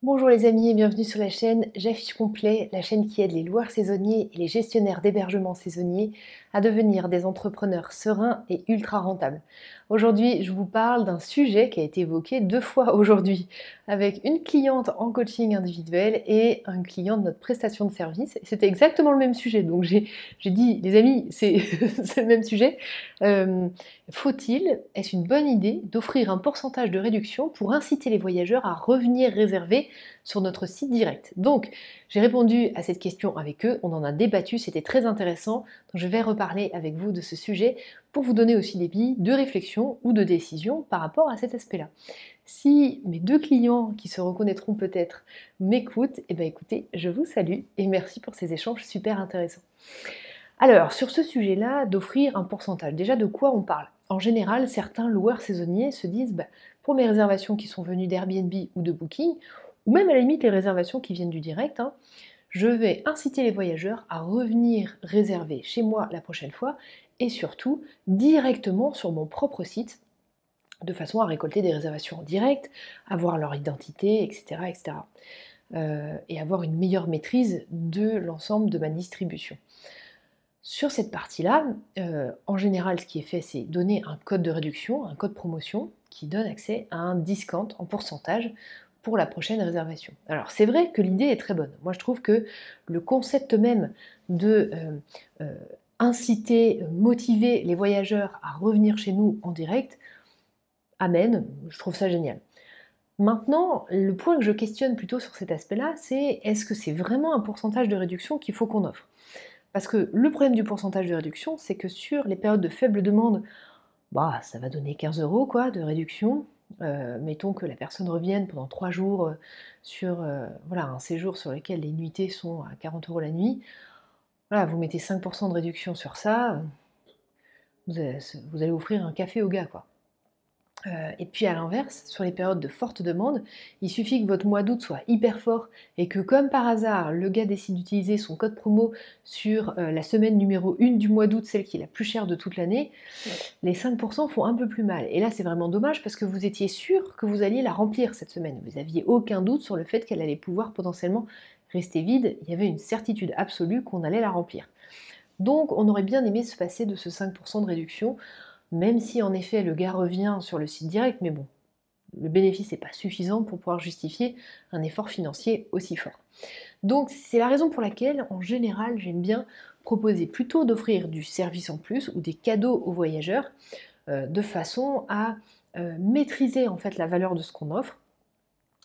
Bonjour les amis et bienvenue sur la chaîne J'affiche complet, la chaîne qui aide les loueurs saisonniers et les gestionnaires d'hébergements saisonniers à devenir des entrepreneurs sereins et ultra rentables. Aujourd'hui, je vous parle d'un sujet qui a été évoqué 2 fois aujourd'hui avec une cliente en coaching individuel et un client de notre prestation de service. C'était exactement le même sujet, donc j'ai dit les amis, c'est c'est le même sujet. Euh, est-ce une bonne idée d'offrir un pourcentage de réduction pour inciter les voyageurs à revenir réserver sur notre site direct? Donc, j'ai répondu à cette question avec eux, on en a débattu, c'était très intéressant. Donc, je vais reparler avec vous de ce sujet pour vous donner aussi des billes de réflexion ou de décision par rapport à cet aspect-là. Si mes 2 clients qui se reconnaîtront peut-être m'écoutent, eh bien écoutez, je vous salue et merci pour ces échanges super intéressants. Alors, sur ce sujet-là, d'offrir un pourcentage, déjà de quoi on parle? En général, certains loueurs saisonniers se disent, pour mes réservations qui sont venues d'Airbnb ou de Booking, ou même à la limite les réservations qui viennent du direct, je vais inciter les voyageurs à revenir réserver chez moi la prochaine fois et surtout directement sur mon propre site, de façon à récolter des réservations en direct, avoir leur identité, etc. etc. Et avoir une meilleure maîtrise de l'ensemble de ma distribution. Sur cette partie-là, en général, ce qui est fait, c'est donner un code de réduction, un code promotion, qui donne accès à un discount en pourcentage pour la prochaine réservation. Alors c'est vrai que l'idée est très bonne. Moi je trouve que le concept même de inciter, motiver les voyageurs à revenir chez nous en direct, amen, je trouve ça génial. Maintenant, le point que je questionne plutôt sur cet aspect-là, c'est est-ce que c'est vraiment un pourcentage de réduction qu'il faut qu'on offre? Parce que le problème du pourcentage de réduction, c'est que sur les périodes de faible demande, ça va donner 15 € quoi, de réduction. Mettons que la personne revienne pendant 3 jours sur voilà, un séjour sur lequel les nuitées sont à 40 € la nuit. Voilà, vous mettez 5% de réduction sur ça, vous allez offrir un café au gars, quoi. Et puis à l'inverse, sur les périodes de forte demande, il suffit que votre mois d'août soit hyper fort et que comme par hasard, le gars décide d'utiliser son code promo sur la semaine numéro 1 du mois d'août, celle qui est la plus chère de toute l'année, les 5% font un peu plus mal. Et là, c'est vraiment dommage parce que vous étiez sûr que vous alliez la remplir cette semaine. Vous n'aviez aucun doute sur le fait qu'elle allait pouvoir potentiellement rester vide. Il y avait une certitude absolue qu'on allait la remplir. Donc, on aurait bien aimé se passer de ce 5% de réduction, même si en effet le gars revient sur le site direct, mais bon, le bénéfice n'est pas suffisant pour pouvoir justifier un effort financier aussi fort. Donc c'est la raison pour laquelle, en général, j'aime bien proposer plutôt d'offrir du service en plus ou des cadeaux aux voyageurs, de façon à maîtriser en fait la valeur de ce qu'on offre.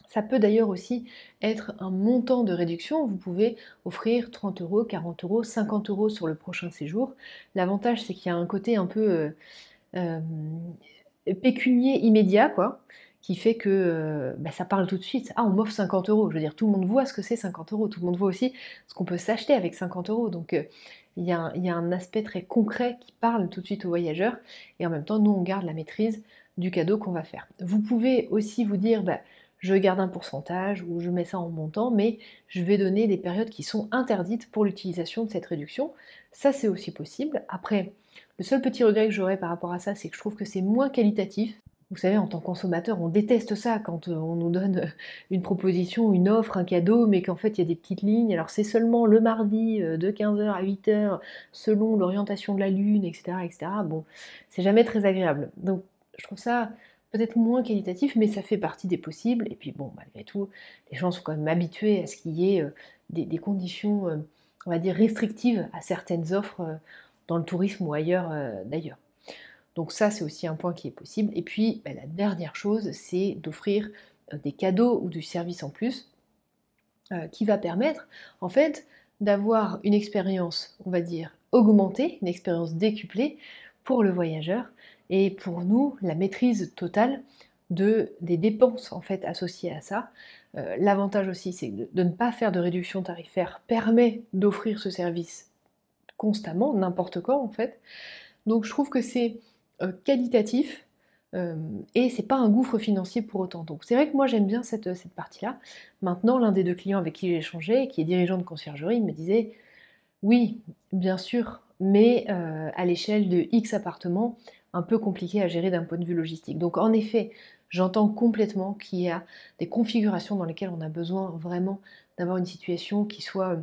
Ça peut d'ailleurs aussi être un montant de réduction. Vous pouvez offrir 30 €, 40 €, 50 € sur le prochain séjour. L'avantage, c'est qu'il y a un côté un peu pécunier immédiat, quoi, qui fait que ça parle tout de suite. Ah, on m'offre 50 €. Je veux dire, tout le monde voit ce que c'est 50 €. Tout le monde voit aussi ce qu'on peut s'acheter avec 50 €. Donc, il y a un aspect très concret qui parle tout de suite aux voyageurs. Et en même temps, nous, on garde la maîtrise du cadeau qu'on va faire. Vous pouvez aussi vous dire, je garde un pourcentage ou je mets ça en montant, mais je vais donner des périodes qui sont interdites pour l'utilisation de cette réduction. Ça, c'est aussi possible. Après, le seul petit regret que j'aurais par rapport à ça, c'est que je trouve que c'est moins qualitatif. Vous savez, en tant que consommateur, on déteste ça quand on nous donne une proposition, une offre, un cadeau, mais qu'en fait il y a des petites lignes. Alors c'est seulement le mardi de 15 h à 8 h, selon l'orientation de la lune, etc., etc. Bon, c'est jamais très agréable. Donc je trouve ça peut-être moins qualitatif, mais ça fait partie des possibles. Et puis bon, malgré tout, les gens sont quand même habitués à ce qu'il y ait des conditions, on va dire, restrictives à certaines offres dans le tourisme ou ailleurs d'ailleurs. Donc ça, c'est aussi un point qui est possible. Et puis, la dernière chose, c'est d'offrir des cadeaux ou du service en plus qui va permettre, en fait, d'avoir une expérience, on va dire, augmentée, une expérience décuplée pour le voyageur et pour nous, la maîtrise totale des dépenses en fait associées à ça. L'avantage aussi, c'est de ne pas faire de réduction tarifaire permet d'offrir ce service constamment, n'importe quand en fait. Donc je trouve que c'est qualitatif et c'est pas un gouffre financier pour autant. Donc c'est vrai que moi j'aime bien cette partie-là. Maintenant, l'un des 2 clients avec qui j'ai échangé, qui est dirigeant de conciergerie, il me disait: «Oui, bien sûr, mais à l'échelle de X appartements, un peu compliqué à gérer d'un point de vue logistique». Donc en effet, J'entends complètement qu'il y a des configurations dans lesquelles on a besoin vraiment d'avoir une situation qui soit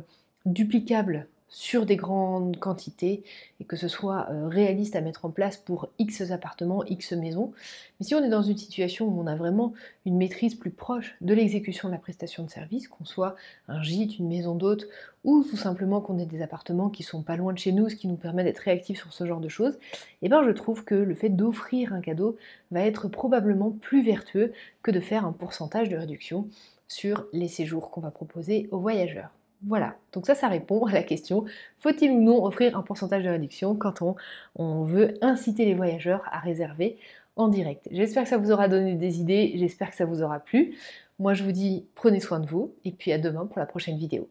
duplicable sur des grandes quantités et que ce soit réaliste à mettre en place pour X appartements, X maisons. Mais si on est dans une situation où on a vraiment une maîtrise plus proche de l'exécution de la prestation de service, qu'on soit un gîte, une maison d'hôte, ou tout simplement qu'on ait des appartements qui sont pas loin de chez nous, ce qui nous permet d'être réactifs sur ce genre de choses, et ben je trouve que le fait d'offrir un cadeau va être probablement plus vertueux que de faire un pourcentage de réduction sur les séjours qu'on va proposer aux voyageurs. Voilà, donc ça répond à la question, faut-il ou non offrir un pourcentage de réduction quand on veut inciter les voyageurs à réserver en direct. J'espère que ça vous aura donné des idées, j'espère que ça vous aura plu. Moi je vous dis prenez soin de vous et puis à demain pour la prochaine vidéo.